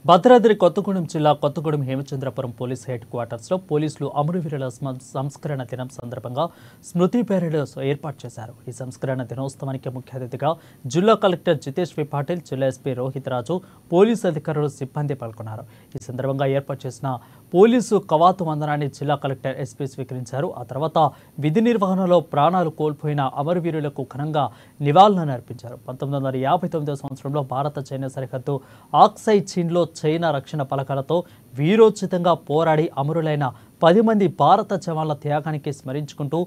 భద్రాద్రి కొత్తగూడెం జిల్లా Kothagudem హేమచంద్రపురం police head క్వార్టర్స్లో పోలీసులు అమరవీరుల సంస్కరణ దినం సందర్భంగా స్మృతి పెరేడ్ ఏర్పాటు చేశారు. ఈ సంస్కరణ దినోత్సవానికి ముఖ్య అతిథిగా జిల్లా కలెక్టర్ జితేష్ వి పాటిల్, జిల్లా ఎస్పీ రోహిత్ రాజు, పోలీసు అధికారులు, సిబ్బంది పాల్గొన్నారు. ఈ సందర్భంగా ఏర్పాటు చేసిన పోలీసు కవాతు వందనాన్ని జిల్లా కలెక్టర్ ఎస్పీ స్వీకరించారు. ఆ తర్వాత విధి నిర్వహణలో ప్రాణాలు కోల్పోయిన అమరవీరులకు ఘనంగా నివాళులను అర్పించారు. 1959 సంవత్సరంలో భారత చైనా సరిహద్దు ఆక్సై చీన్లో చైనా రక్షణ పలకాలతో వీరోచితంగా పోరాడి అమరులైన 10 మంది భారత జవాన్ల త్యాగానికి స్మరించుకుంటూ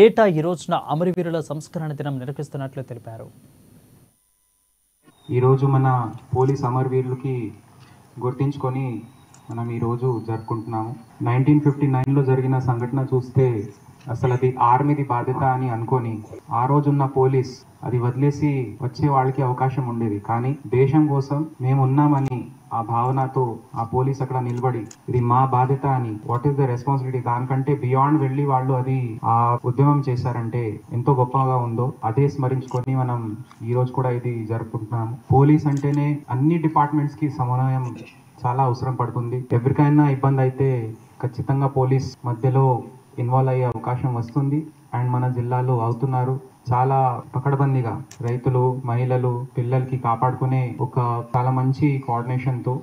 ఏటా ఈ రోజున అమరవీరుల సంస్కరణ దినం నిర్వహిస్తున్నట్లు తెలిపారు. ఈరోజు మన పోలీస్ అమరవీరులకి గుర్తించుకొని మనం ఈరోజు జరుపుకుంటున్నాము. 1959లో జరిగిన సంఘటన చూస్తే అసలు అది ఆర్మీది బాధ్యత అని అనుకొని ఆ రోజున్న పోలీస్ అది వదిలేసి వచ్చే వాళ్ళకి అవకాశం ఉండేది. కానీ దేశం కోసం మేము ఉన్నామని ఆ భావనతో ఆ పోలీస్ అక్కడ నిలబడి ఇది మా బాధ్యత అని, వాట్ ఈస్ ద రెస్పాన్సిబిలిటీ, దానికంటే బియాండ్ వెళ్ళి వాళ్ళు అది ఆ ఉద్యమం చేశారంటే ఎంతో గొప్పగా ఉందో అదే స్మరించుకొని మనం ఈ రోజు కూడా ఇది జరుపుకుంటున్నాము. పోలీస్ అంటేనే అన్ని డిపార్ట్మెంట్స్ కి సమన్వయం చాలా అవసరం పడుతుంది. ఎవరికైనా ఇబ్బంది అయితే ఖచ్చితంగా పోలీస్ మధ్యలో ఇన్వాల్వ్ అయ్యే అవకాశం వస్తుంది. అండ్ మన జిల్లాలో అవుతున్నారు. చాలా పకడ్బందీగా రైతులు, మహిళలు, పిల్లలకి కాపాడుకునే ఒక చాలా మంచి కోఆర్డినేషన్తో